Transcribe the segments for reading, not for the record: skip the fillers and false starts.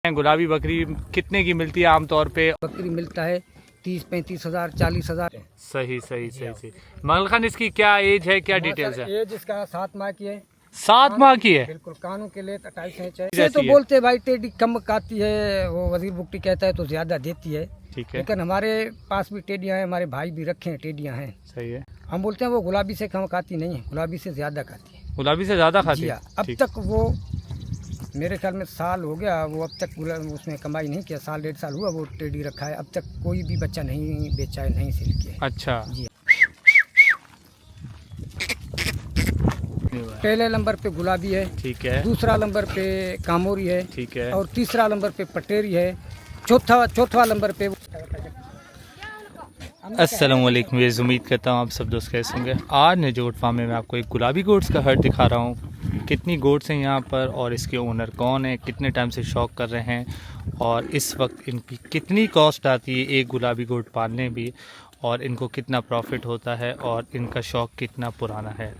गुलाबी बकरी कितने की मिलती है आमतौर पे? बकरी मिलता है 30-35 हज़ार 40 हज़ार। सही सही सही सही। मंगल खान इसकी क्या एज है, क्या डिटेल्स है? एज इसका 7 माह की है। 7 माह की है? बिल्कुल कानों के लिए 28 इंच है। ये तो बोलते हैं भाई टेडी कम काती है, वो वजीर बुकटी कहता है तो ज्यादा देती है। ठीक है, लेकिन हमारे पास भी टेडियां हैं, हमारे भाई भी रखे हैं टेडियां हैं। सही है। हम बोलते हैं वो गुलाबी से कम खाती नहीं है, गुलाबी से ज्यादा खाती है। गुलाबी से ज्यादा खाती है? अब तक वो मेरे ख्याल में साल हो गया, वो अब तक उसमें कमाई नहीं किया। साल 1.5 साल हुआ वो टेडी रखा है, अब तक कोई भी बच्चा नहीं बेचा है, नहीं सेल किया। अच्छा जी। पहले नंबर पे गुलाबी है, ठीक है। दूसरा नंबर पे कामोरी है, ठीक है। और तीसरा नंबर पे पटेरी है। चौथा नंबर पे अस्सलाम वालेकुम। ये उम्मीद करता हूँ आप सब दोस्त कैसे होंगे। आज ने जोट फार्म में मैं आपको एक गुलाबी गोट्स का हट दिखा रहा हूँ। कितनी गोट्स हैं यहाँ पर और इसके ओनर कौन है, कितने टाइम से शौक कर रहे हैं और इस वक्त इनकी कितनी कॉस्ट आती है एक गुलाबी गोट पालने भी, और इनको कितना प्रॉफिट होता है और इनका शौक कितना पुराना है।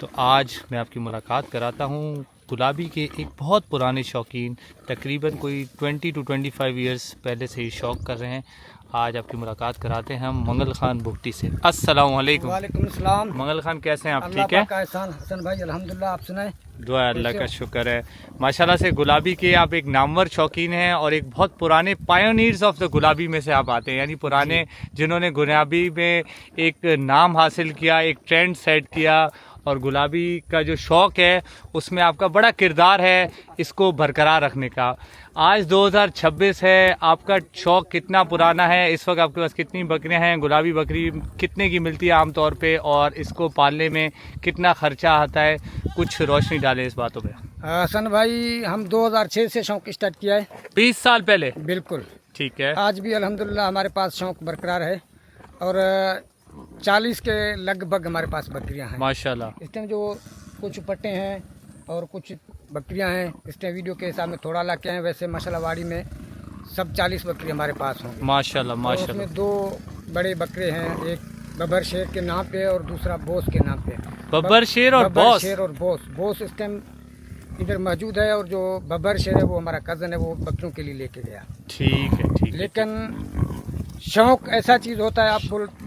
तो आज मैं आपकी मुलाकात कराता हूँ गुलाबी के एक बहुत पुराने शौकीन, तकरीबन कोई 20 to 25 ईयर्स पहले से ही शौक कर रहे हैं। आज आपकी मुलाकात कराते हैं हम मंगल खान बुकटी से। अस्सलाम वालेकुम। वालेकुम सलाम। मंगल खान कैसे हैं आप? अल्लाह ठीक है? का एहसान हसन भाई, अल्हम्दुलिल्लाह। आप सुनाए? दुआ अल्लाह का शुक्र है। माशाल्लाह से गुलाबी के आप एक नामवर शौकीन हैं और एक बहुत पुराने पायोनियर्स ऑफ द गुलाबी में से आप आते हैं, यानी पुराने जिन्होंने गुलाबी में एक नाम हासिल किया, एक ट्रेंड सेट किया, और गुलाबी का जो शौक़ है उसमें आपका बड़ा किरदार है इसको बरकरार रखने का। आज 2026 है, आपका शौक़ कितना पुराना है? इस वक्त आपके पास कितनी बकरियां हैं? गुलाबी बकरी कितने की मिलती है आमतौर पे और इसको पालने में कितना ख़र्चा आता है? कुछ रोशनी डालें इस बातों पे। हसन भाई, हम 2006 से शौक स्टार्ट किया है। 20 साल पहले? बिल्कुल। ठीक है। आज भी अल्हम्दुलिल्लाह हमारे पास शौक बरकरार है और 40 के लगभग हमारे पास बकरियां हैं माशाल्लाह। इस टाइम। जो कुछ पट्टे हैं और कुछ बकरियां हैं इस टाइम। वीडियो के हिसाब में थोड़ा ला के हैं, वैसे माशाल्लाह वाड़ी में सब 40 बकरी हमारे पास होंगे माशाल्लाह माशाल्लाह। उसमें 2 बड़े बकरे हैं, एक बब्बर शेर के नाम पे और दूसरा बोस के नाम पे। बब्बर शेर और बॉस? शेर और बोस इस टाइम इधर मौजूद है, और जो बब्बर शेर है वो हमारा कज़न है, वो बकरियों के लिए लेके गया। ठीक है ठीक है। लेकिन शौक ऐसा चीज़ होता है,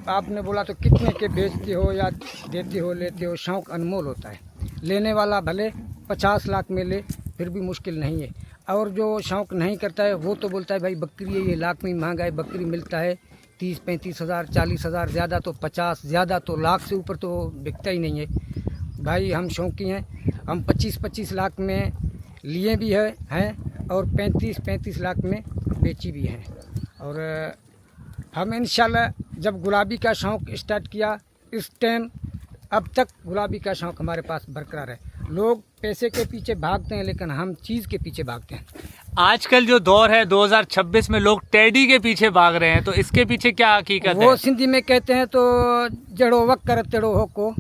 आपने बोला तो कितने के बेचते हो या देते हो लेते हो, शौक अनमोल होता है। लेने वाला भले 50 लाख में ले फिर भी मुश्किल नहीं है, और जो शौक नहीं करता है वो तो बोलता है भाई बकरी है ये लाख में महंगा है। बकरी मिलता है 30-35 हज़ार 40 हज़ार, ज़्यादा तो 50, ज़्यादा तो लाख से ऊपर तो बिकता ही नहीं है। भाई हम शौकी हैं, हम 25-25 लाख में लिए भी हैं और 35-35 लाख में बेची भी हैं। और हम इंशाल्लाह जब गुलाबी का शौक़ स्टार्ट किया इस टाइम अब तक गुलाबी का शौक़ हमारे पास बरकरार है। लोग पैसे के पीछे भागते हैं लेकिन हम चीज़ के पीछे भागते हैं। आजकल जो दौर है 2026 में लोग टेडी के पीछे भाग रहे हैं, तो इसके पीछे क्या हकीकत है? वो सिंधी में कहते हैं तो जड़ो वक्त कर तेड़ो हो को,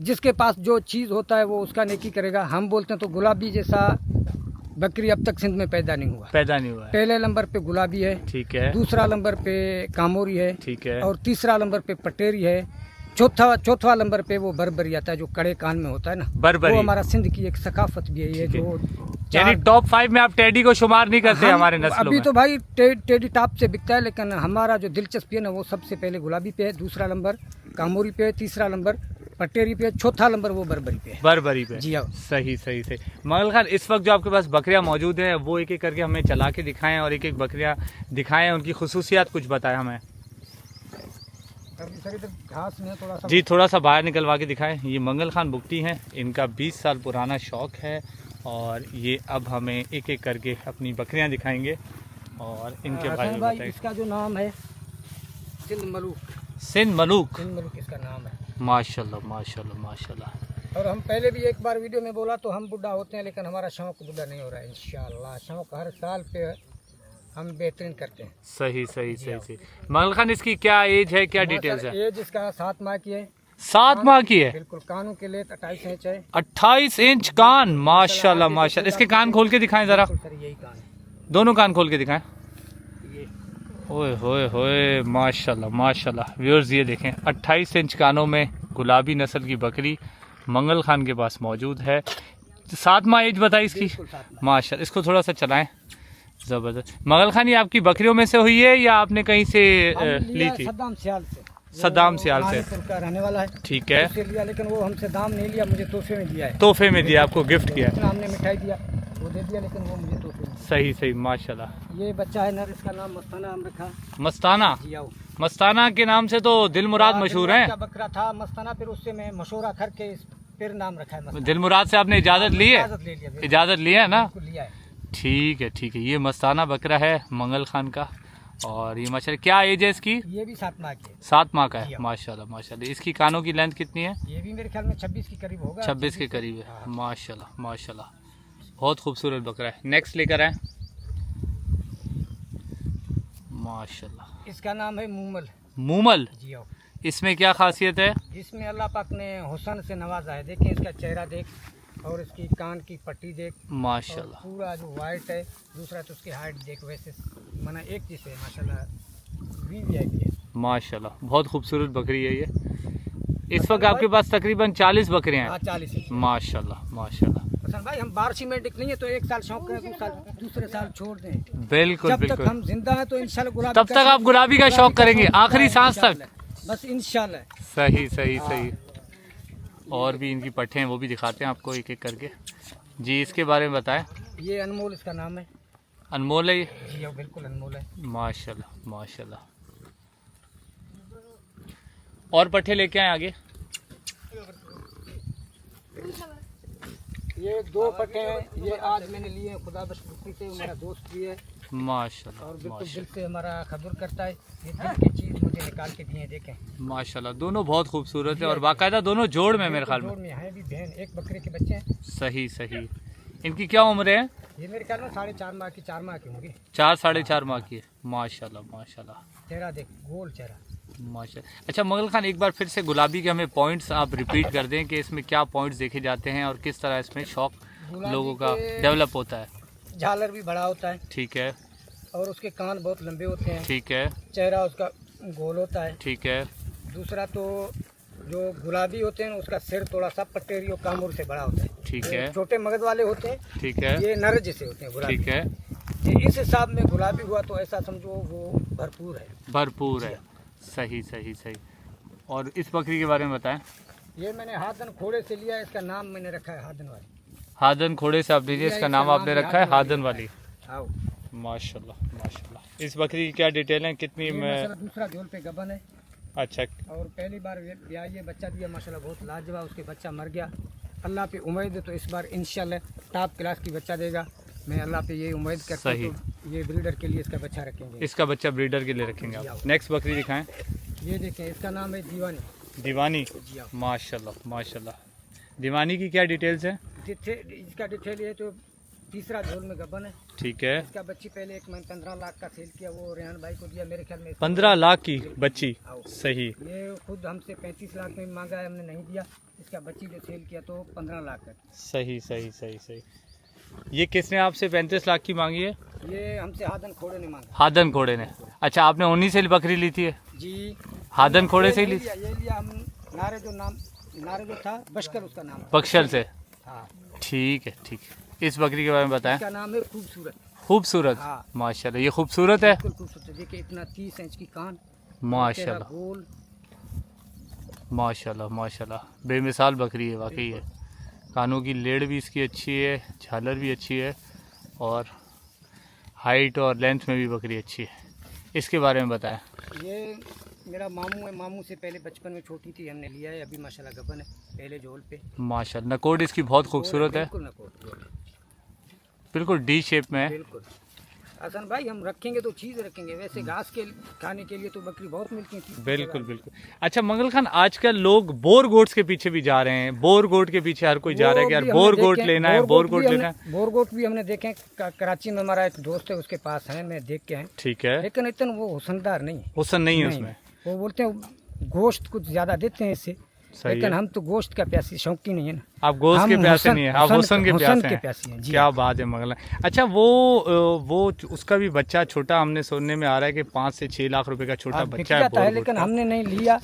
जिसके पास जो चीज़ होता है वो उसका नेकी करेगा। हम बोलते हैं तो गुलाबी जैसा बकरी अब तक सिंध में पैदा नहीं हुआ है। पहले नंबर पे गुलाबी है, ठीक है। दूसरा नंबर पे कामोरी है, ठीक है। और तीसरा नंबर पे पटेरी है। चौथा नंबर पे वो बरबरी आता है जो कड़े कान में होता है ना, बरबरी। वो हमारा सिंध की एक सकाफत भी है ये, जो यानी टॉप 5 में आप टेडी को शुमार नहीं करते हमारे नस्लों अभी में? तो भाई टेडी टॉप से बिकता है, लेकिन हमारा जो दिलचस्पी है ना वो सबसे पहले गुलाबी पे है, दूसरा नंबर कामोरी पे है, तीसरा नंबर पटेरी पे, चौथा नंबर वो बरबरी पे है। बरबरी पे? जी हाँ। सही सही सही। मंगल खान, इस वक्त जो आपके पास बकरियां मौजूद हैं वो एक एक करके हमें चला के दिखाएं और एक एक बकरियां दिखाएं, उनकी खुसूसियात कुछ बताएं हमें। घास में जी थोड़ा सा बाहर निकलवा के दिखाएं। ये मंगल खान बुकटी हैं, इनका 20 साल पुराना शौक़ है और ये अब हमें एक एक करके अपनी बकरियां दिखाएंगे और इनके बारे में बताएं। इसका जो नाम है सिंध मलूक इसका नाम है। माशाल्लाह माशाल्लाह माशाल्लाह। और हम पहले भी एक बार वीडियो में बोला तो हम बुढ़ा होते हैं, लेकिन हमारा शौक़ बुढ़ा नहीं हो रहा है इंशाल्लाह। शौक़ हर साल पे हम बेहतरीन करते हैं। सही सही सही सही। मंगल खान, इसकी क्या एज है, क्या डिटेल्स है? एज इसका 7 माह की है। 7 माह की है? बिल्कुल। कानों के लिए 28 इंच है। 28 इंच कान, माशाल्लाह माशाल्लाह। इसके कान खोल के दिखाएं जरा। सर यही कान है, दोनों कान खोल के दिखाएं। ओए होए होए, माशाल्लाह माशाल्लाह। व्यूअर्स ये देखें, 28 इंच कानों में गुलाबी नस्ल की बकरी मंगल खान के पास मौजूद है। 7 माह एज बताई इसकी? माशाल्लाह। इसको थोड़ा सा चलाएं ज़बरदस्त। मंगल खान, ये आपकी बकरियों में से हुई है या आपने कहीं से हम ली लिया थी? सद्दाम सियाल से। सद्दाम वो सियाल से। रानीपुर का रहने वाला है। ठीक है, उससे लिया, लेकिन वो हमसे दाम नहीं लिया, मुझे तोहफे में दिया है। तोहफे में दिया, आपको गिफ्ट किया। इतना हमने मिठाई दिया, वो दे दिया, लेकिन वो मुझे तोहफे में। सही सही, माशाल्लाह। ये बच्चा है नर, इसका नाम मस्ताना हम रखा। मस्ताना, जी आओ। मस्ताना के नाम से तो दिलमुराद मशहूर हैं। का बकरा था मस्ताना, फिर उससे मैं मशोरा करके फिर नाम रखा है मस्ताना। दिलमुराद से आपने इजाज़त ली है? इजाजत ले लिया, बिल्कुल इजाज़त ली है ना? लिया है। ठीक है ठीक है। ये मस्ताना बकरा है मंगल खान का। और ये माशाल्लाह, क्या एज है इसकी? ये भी 7 माह की है। 7 माह का जी है। हाँ। माशाल्लाह माशाल्लाह। इसकी कानों की लेंथ कितनी है? ये भी मेरे ख्याल में 26 के करीब होगा। 26 के करीब है। हाँ। माशाल्लाह माशाल्लाह, बहुत खूबसूरत बकरा है। नेक्स्ट लेकर आए। माशाल्लाह। इसका नाम है मूमल। मूमल, जी आओ। इसमें क्या खासियत है? इसमें अल्लाह पाक ने हुस्न से नवाजा है। देखें इसका चेहरा देख, और इसकी कान की पट्टी देख, और माशाल्लाह पूरा जो वाइट है। दूसरा तो उसकी हाइट देख, वैसे माना एक चीज़ है माशाल्लाह, वीवीआईपी है। माशाल्लाह, बहुत खूबसूरत बकरी है ये। इस वक्त आपके पास तकरीबन 40 बकरियां हाँ हैं। 40 है। माशाल्लाह माशाल्लाह। हसन भाई, हम बारिश में निकलेंगे तो एक साल शौक करें, दूसरे साल छोड़ दें। बिल्कुल जब तक बिल्कुल, हम जिंदा हैं तो इंशाल्लाह गुलाबी तब तक आप गुलाबी का शौक करेंगे आखिरी सांस तक। इंशाल्लाह। बस इंशाल्लाह। सही सही सही। और भी इनकी पट्टे हैं, वो भी दिखाते हैं आपको एक एक करके। जी, इसके बारे में बताएं। ये अनमोल इसका नाम है। अनमोल है ये? जी हाँ, बिल्कुल अनमोल है। माशाल्लाह माशाल्लाह। और पट्टे लेके आए आगे। ये 2 पट्टे हैं, ये आज मैंने लिए हैं खुदा बख्शी से, मेरा दोस्त भी है माशाल्लाह और बिल्कुल दिल माशाल्लाह से हमारा खबर करता है। ये दिल की चीज़ मुझे निकाल के दिए हैं, देखें। माशाल्लाह। दोनों बहुत खूबसूरत है और बाकायदा दोनों जोड़ में मेरे ख्याल जोड़ में। में है भी बहन, एक बकरे के बच्चे हैं। सही सही। इनकी क्या उम्र है? ये मेरे ख्याल में 4.5 माह की, 4 माह की होंगी। 4 साढ़े 4 माह की है। माशाल्लाह माशाल्लाह चेहरा देख, गोल चेहरा। माशाल्लाह। अच्छा मंगल खान, एक बार फिर से गुलाबी के हमें पॉइंट्स आप रिपीट कर दें कि इसमें क्या पॉइंट्स देखे जाते हैं और किस तरह इसमें शौक गुलाबी लोगों का के डेवलप होता है। झालर भी बड़ा होता है, ठीक है और उसके कान बहुत लंबे होते हैं। ठीक है चेहरा उसका गोल होता है। ठीक है दूसरा तो जो गुलाबी होते हैं उसका सिर थोड़ा सा पटेरी और कामूर से बड़ा होता है। ठीक ये है छोटे मगज वाले होते हैं, ठीक है ये नर जैसे होते हैं गुलाबी। ठीक है। ये इस हिसाब में गुलाबी हुआ तो ऐसा समझो वो भरपूर है। भरपूर है। सही सही सही। और इस बकरी के बारे में बताएं। ये मैंने हादन खोड़े से लिया है, इसका नाम मैंने रखा है हादन वाली। हादन खोड़े से आप लीजिए, इसका नाम आपने रखा है हादन वाली। आओ। माशाल्लाह माशाल्लाह। इस बकरी की क्या डिटेल है, कितनी ये में? माशाल्लाह दूसरा झोल पे गबन है, अच्छा और पहली बार ये बच्चा दिया माशाल्लाह, बहुत लाजवाब। उसके बच्चा मर गया, अल्लाह पे उम्मीद है तो इस बार इंशाल्लाह टॉप क्लास की बच्चा देगा। मैं अल्लाह पे ये उम्मीद करता हूँ। तो ये ब्रीडर के लिए इसका बच्चा रखेंगे। इसका बच्चा ब्रीडर के लिए रखेंगे आप। नेक्स्ट बकरी दिखाएं। ये देखें, इसका नाम है दीवानी। दीवानी। जी हाँ। माशाल्लाह माशाल्लाह। दीवानी की क्या डिटेल्स हैं? इसका डिटेल ये तो तीसरा झोल में गबन है। ठीक है। इसका बच्ची पहले एक मैंने 15 लाख का सेल किया, वो रेहान भाई को दिया मेरे ख्याल में। 15 लाख की बच्ची। आओ। सही। ये खुद हमसे 35 लाख में मांगा है, हमने नहीं दिया। इसका बच्ची जो सेल किया तो 15 लाख है। सही सही सही सही। ये किसने आपसे 35 लाख की मांगी है? ये हमसे हादन खोड़े ने मांगा। हादन खोड़े ने। अच्छा, आपने उन्हीं से बकरी ली थी? जी, हादन खोड़े से ही ली? ये लिया हम। नारे जो था बशकर, उसका नाम। बख्शल से। हाँ। ठीक है ठीक है। इस बकरी के बारे में बताएं। इसका नाम है खूबसूरत। खूबसूरत। हाँ। माशाल्लाह, ये खूबसूरत है। बिल्कुल खूबसूरत। देखिए इतना 30 इंच की कान, माशाल्लाह गोल। माशाल्लाह माशाल्लाह। बेमिसाल बकरी है वाकई है। कानों की लेड़ भी इसकी अच्छी है, झालर भी अच्छी है, और हाइट और लेंथ में भी बकरी अच्छी है। इसके बारे में बताएं। ये मेरा मामू है, मामू से पहले बचपन में छोटी थी, हमने लिया है। अभी माशाल्लाह गबन है पहले झोल पे। माशाल्लाह, नकोड इसकी बहुत खूबसूरत है। बिल्कुल नकोट, बिल्कुल डी शेप में है। बिल्कुल। हसन भाई, हम रखेंगे तो चीज़ रखेंगे, वैसे घास के खाने के लिए तो बकरी बहुत मिलती है। बिल्कुल बिल्कुल। अच्छा मंगल खान, आजकल लोग बोर गोट्स के पीछे भी जा रहे हैं। बोर गोट के पीछे हर कोई जा रहा है कि यार बोर गोट लेना है, बोर गोट लेना है। बोर गोट भी हमने देखे, कराची में हमारा एक दोस्त है, उसके पास है, मैं देख के हैं। ठीक है। लेकिन इतना वो हुसनदार नहीं है। हुसन नहीं है उसमें। वो बोलते हैं गोश्त कुछ ज्यादा देते हैं इससे, लेकिन हम तो गोश्त का प्यासी शौकी नहीं है ना। आप गोश्त के प्यासे नहीं है, आप हुसन के प्यासे हैं। क्या बात है मंगल। अच्छा, वो उसका भी बच्चा छोटा, हमने सुनने में आ रहा है कि 5 से 6 लाख रुपए का छोटा बच्चा है। लेकिन हमने नहीं लिया,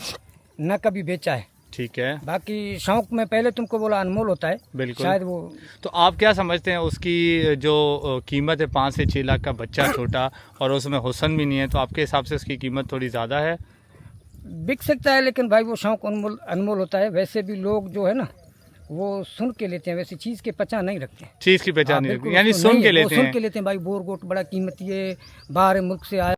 न कभी बेचा है। ठीक है। बाकी शौक में पहले तुमको बोला अनमोल होता है, बिल्कुल। शायद वो तो आप क्या समझते हैं उसकी जो कीमत है 5 से 6 लाख का बच्चा छोटा और उसमें हुस्न भी नहीं है, तो आपके हिसाब से उसकी कीमत थोड़ी ज़्यादा है? बिक सकता है, लेकिन भाई वो शौक अनमोल अनमोल होता है। वैसे भी लोग जो है ना वो सुन के लेते हैं, वैसे चीज़ के पहचान नहीं रखते हैं। चीज़ की पहचान नहीं बिल्कुल रखती, यानी उसको सुन नहीं के है, वो लेते सुन हैं। के लेते हैं भाई बोर गोट बड़ा कीमती है, बाहर मुल्क से आया,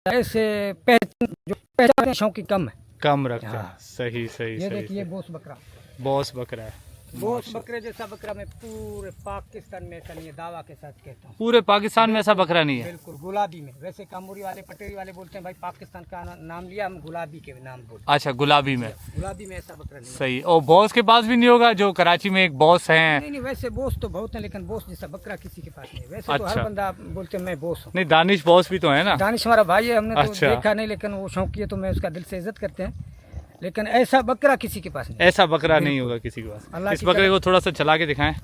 ऐसे पहचान शौक की कम है। कम रखते हैं। हाँ। सही सही ये सही देखिए सही। बोस बकरा, बॉस बकरा है। बोस बकरे जैसा बकरा मैं पूरे पाकिस्तान में ऐसा नहीं है, दावा के साथ कहता हूँ। पूरे पाकिस्तान में ऐसा बकरा नहीं है? बिल्कुल गुलाबी में, वैसे कामूरी वाले पटेरी वाले बोलते हैं भाई पाकिस्तान का नाम लिया, हम गुलाबी के नाम बोलते अच्छा, गुलाबी में। हैं। गुलाबी में ऐसा बकरा नहीं है। सही। और बॉस के पास भी नहीं होगा? जो कराची में एक बॉस हैं। नहीं नहीं, वैसे बोस तो बहुत है, लेकिन बोस जैसा बकरा किसी के पास नहीं है। वैसे तो अच्छा। हर बंदा बोलते हैं मैं बोस हूँ। नहीं, दानिश बॉस भी तो है ना? दानिश हमारा भाई है, हमने तो अच्छा। देखा नहीं, लेकिन वो शौकी है तो मैं उसका दिल से इज्जत करते हैं, लेकिन ऐसा बकरा किसी के पास नहीं। ऐसा बकरा नहीं होगा किसी के पास। अल्लाह इस की बकरे तरह- को थोड़ा सा चला के दिखाएं।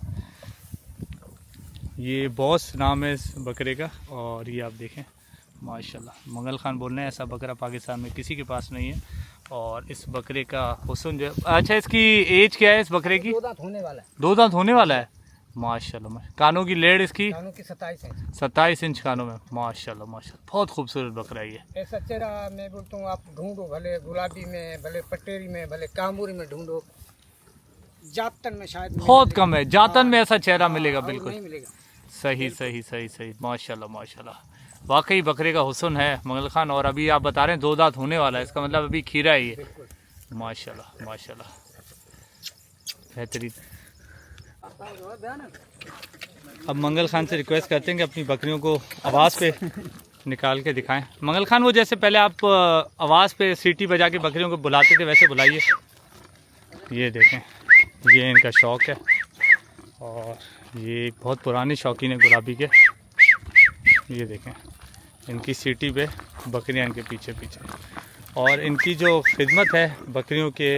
ये बॉस नाम है इस बकरे का, और ये आप देखें माशाल्लाह, मंगल खान बोल रहे हैं ऐसा बकरा पाकिस्तान में किसी के पास नहीं है। और इस बकरे का हुस्न जो, अच्छा इसकी एज क्या है इस बकरे की? 2 दांत होने वाला है। 2 दांत होने वाला है माशाल्लाह। कानों की लेड़ इसकी कानों की 27 इंच। 27 इंच कानों में, माशाल्लाह माशाल्लाह, बहुत खूबसूरत बकरा है ये। ऐसा चेहरा मैं बोलता हूँ आप ढूंढो, भले गुलाबी में, भले पटेरी में, भले कामूरी में ढूंढो, जातन में शायद बहुत कम है जातन में ऐसा चेहरा मिलेगा। और बिल्कुल नहीं मिलेगा। सही सही सही सही, माशाल्लाह माशाल्लाह, वाकई बकरे का हुस्न है मंगल खान। और अभी आप बता रहे हैं 2 दांत होने वाला है, इसका मतलब अभी खीरा है ये। बिल्कुल। माशाल्लाह माशाल्लाह, बेहतरीन। अब मंगल खान से रिक्वेस्ट करते हैं कि अपनी बकरियों को आवाज़ पे निकाल के दिखाएं। मंगल खान, वो जैसे पहले आप आवाज़ पे सीटी बजा के बकरियों को बुलाते थे, वैसे बुलाइए। ये देखें, ये इनका शौक़ है, और ये एक बहुत पुराने शौकीन है गुलाबी के। ये देखें, इनकी सीटी पे बकरियां इनके पीछे पीछे, और इनकी जो खिदमत है बकरियों के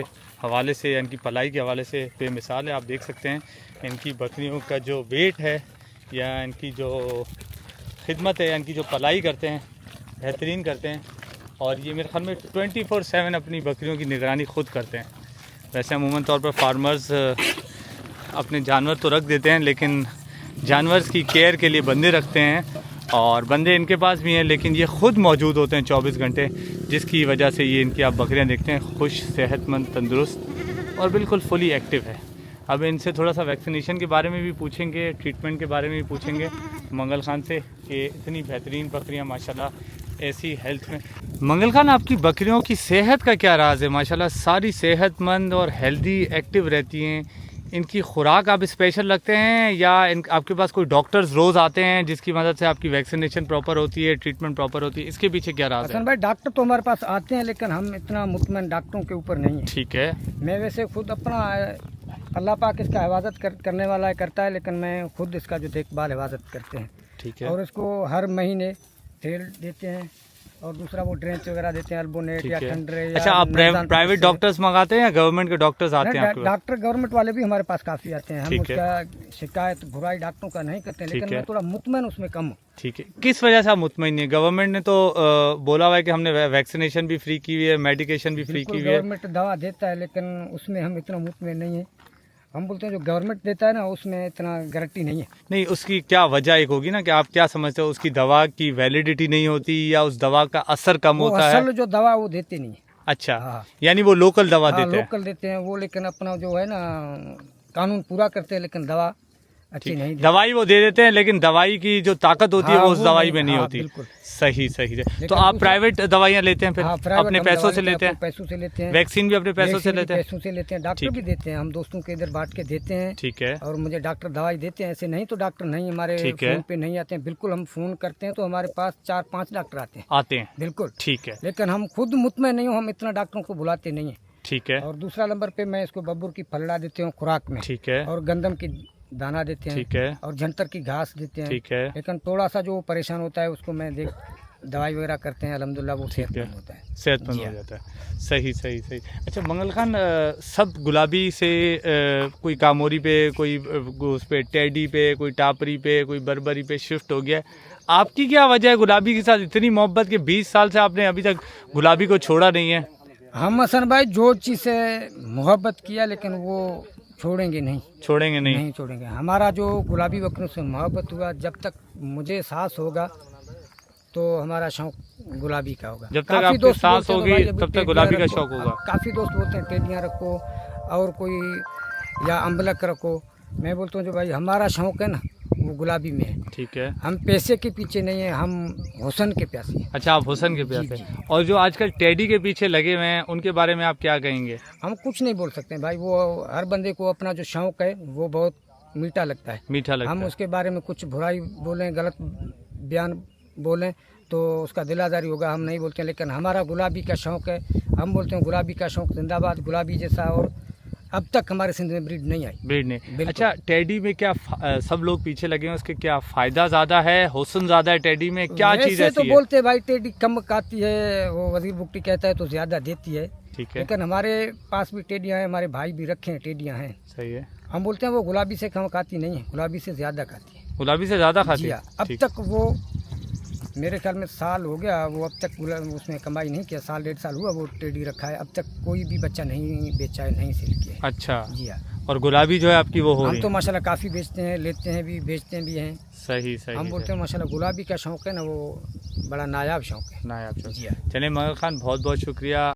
हवाले से, इनकी पलाई के हवाले से बेमिसाल है। आप देख सकते हैं इनकी बकरियों का जो वेट है, या इनकी जो खिदमत है, इनकी जो पलाई करते हैं, बेहतरीन करते हैं। और ये मेरे ख्याल में 24/7 अपनी बकरियों की निगरानी खुद करते हैं। वैसे अमूमन तौर पर फार्मर्स अपने जानवर तो रख देते हैं, लेकिन जानवर की केयर के लिए बंदे रखते हैं, और बंदे इनके पास भी हैं, लेकिन ये ख़ुद मौजूद होते हैं 24 घंटे, जिसकी वजह से ये इनकी आप बकरियां देखते हैं खुश, सेहतमंद, तंदुरुस्त और बिल्कुल फुली एक्टिव है। अब इनसे थोड़ा सा वैक्सीनेशन के बारे में भी पूछेंगे, ट्रीटमेंट के बारे में भी पूछेंगे मंगल खान से, कि इतनी बेहतरीन बकरियां माशाल्लाह ऐसी हेल्थ में। मंगल खान, आपकी बकरियों की सेहत का क्या राज है? माशाल्लाह सारी सेहतमंद और हेल्दी एक्टिव रहती हैं। इनकी खुराक आप स्पेशल रखते हैं, या आपके पास कोई डॉक्टर्स रोज़ आते हैं जिसकी मदद से आपकी वैक्सीनेशन प्रॉपर होती है, ट्रीटमेंट प्रॉपर होती है? इसके पीछे क्या राज है? हसन भाई, डॉक्टर तो हमारे पास आते हैं, लेकिन हम इतना मुतमईन डॉक्टरों के ऊपर नहीं है। ठीक है। मैं वैसे खुद अपना अल्लाह पाक इसका हिफाजत करने वाला है, करता है, लेकिन मैं खुद इसका जो देखभाल हिफाजत करते हैं। ठीक है। और इसको हर महीने तेल देते हैं, और दूसरा वो ड्रेंच वगैरह देते हैं, अल्बोनेट ठीक या है। ठंडरे। अच्छा, आप प्राइवेट डॉक्टर्स मंगाते हैं या गवर्नमेंट के डॉक्टर्स आते हैं आपके पास? डॉक्टर गवर्नमेंट वाले भी हमारे पास काफ़ी आते हैं। हम ठीक है। उसका शिकायत बुराई डॉक्टरों का नहीं करते हैं, ठीक लेकिन है। मैं थोड़ा मुतमईन उसमें कम हूँ। ठीक है। किस वजह से आप मुतमईन नहीं? गवर्नमेंट ने तो बोला हुआ है कि हमने वैक्सीनेशन भी फ्री की हुई है, मेडिकेशन भी फ्री की हुई है। गवर्नमेंट दवा देता है, लेकिन उसमें हम इतना मुतमईन नहीं है। हम बोलते हैं जो गवर्नमेंट देता है ना, उसमें इतना गारंटी नहीं है। नहीं, उसकी क्या वजह एक होगी ना, कि आप क्या समझते हो, उसकी दवा की वैलिडिटी नहीं होती, या उस दवा का असर कम वो होता है? असल जो दवा वो देते नहीं है। अच्छा, हाँ। यानी वो लोकल दवा हाँ, देते हैं। लोकल देते हैं वो, लेकिन अपना जो है ना कानून पूरा करते हैं, लेकिन दवा अच्छी नहीं देते। दवाई वो दे देते हैं, लेकिन दवाई की जो ताकत होती है हाँ, वो उस वो दवाई नहीं- में नहीं हाँ, होती। बिल्कुल। सही सही है। तो लेकिन आप दूसरा- प्राइवेट दवाइयाँ लेते हैं फिर? हाँ, प्राइवेट अपने हम पैसों दवा से लेते हैं, लेते हैं? अपने पैसों से लेते हैं। वैक्सीन भी अपने पैसों से वैक्सीन भी लेते हैं? पैसों से लेते हैं, डॉक्टर ठीक भी देते हैं, हम दोस्तों के इधर बांट के देते हैं। ठीक है। और मुझे डॉक्टर दवाई देते हैं, ऐसे नहीं तो डॉक्टर नहीं हमारे ठीक है। फोन पे नहीं आते हैं। बिल्कुल, हम फोन करते हैं तो हमारे पास 4-5 डॉक्टर आते हैं। आते हैं? बिल्कुल। ठीक है। लेकिन हम खुद मुतमईन नहीं हूँ, हम इतना डॉक्टरों को बुलाते नहीं है। ठीक है। और दूसरा नंबर पे मैं इसको बब्बूर की फलड़ा देते हूँ खुराक में, ठीक है। और गंदम की दाना देते हैं, ठीक है। और जंतर की घास देते हैं। ठीक है। लेकिन थोड़ा सा जो परेशान होता है उसको मैं दवाई वगैरह करते हैं, अल्हम्दुलिल्लाह वो सेहतमंद होता है। सेहतमंद हो जाता है। सही सही सही। अच्छा मंगल खान, सब गुलाबी से कोई कामोरी पे, कोई उस पे टेडी पे, कोई टापरी पे, कोई बरबरी पे शिफ्ट हो गया है। आपकी क्या वजह है गुलाबी के साथ इतनी मोहब्बत के 20 साल से आपने अभी तक गुलाबी को छोड़ा नहीं है? हम हसन भाई जो चीज़ से मोहब्बत किया लेकिन वो छोड़ेंगे नहीं, छोड़ेंगे नहीं? नहीं छोड़ेंगे। हमारा जो गुलाबी बकरों से मोहब्बत हुआ, जब तक मुझे सांस होगा तो हमारा शौक गुलाबी का होगा। जब तक काफी आपकी दोस्त सांस बोलते हैं, होगी, भाई अभी तब तक टेडियां गुलाबी का रखो। शौक होगा। काफ़ी दोस्त बोलते हैं टेडियां रखो और कोई या अम्बलक रखो। मैं बोलता हूँ जो भाई हमारा शौक है ना वो गुलाबी में है। ठीक है। हम पैसे के पीछे नहीं है, हम हुस्न के प्यासे हैं। अच्छा, आप हुस्न के प्यासे जी, हैं। और जो आजकल टेडी के पीछे लगे हुए हैं उनके बारे में आप क्या कहेंगे? हम कुछ नहीं बोल सकते भाई, वो हर बंदे को अपना जो शौक है वो बहुत मीठा लगता है। मीठा लगता हम है। उसके बारे में कुछ बुराई बोलें, गलत बयान बोलें तो उसका दिल आज़ारी होगा, हम नहीं बोलते हैं। लेकिन हमारा गुलाबी का शौक है, हम बोलते हैं गुलाबी का शौक जिंदाबाद, गुलाबी जैसा। और अब तक हमारे सिंध में ब्रीड नहीं आई। ब्रीड ने। बिल्कुल। अच्छा, टेडी में क्या सब लोग पीछे लगे हैं, उसके क्या फायदा ज्यादा है, हुस्न ज्यादा है टेडी में, क्या चीज वैसे ऐसी तो है? बोलते हैं भाई टेडी कम काती है, वो वजीर बुकटी कहता है तो ज़्यादा देती है। ठीक है, लेकिन हमारे पास भी टेडियाँ हैं, हमारे भाई भी रखे हैं टेडियाँ हैं। सही है। हम बोलते हैं वो गुलाबी से कम खाती नहीं है, गुलाबी से ज़्यादा खाती है। गुलाबी से ज्यादा खाती जी है? हाँ, अब ठीक। तक वो मेरे ख्याल में साल हो गया, वो अब तक उसमें कमाई नहीं किया। साल 1.5 साल हुआ वो टेडी रखा है, अब तक कोई भी बच्चा नहीं बेचा है, नहीं सेल किया है। अच्छा, जी हाँ, और गुलाबी जो है आपकी वो हो हम रही तो है? माशाल्लाह काफ़ी बेचते हैं, लेते हैं भी, बेचते भी हैं। सही सही हम बोलते हैं माशाल्लाह गुलाबी का शौक है ना वो बड़ा नायाब शौक है। नायाब। जी हाँ। चलिए मगर खान, बहुत बहुत शुक्रिया।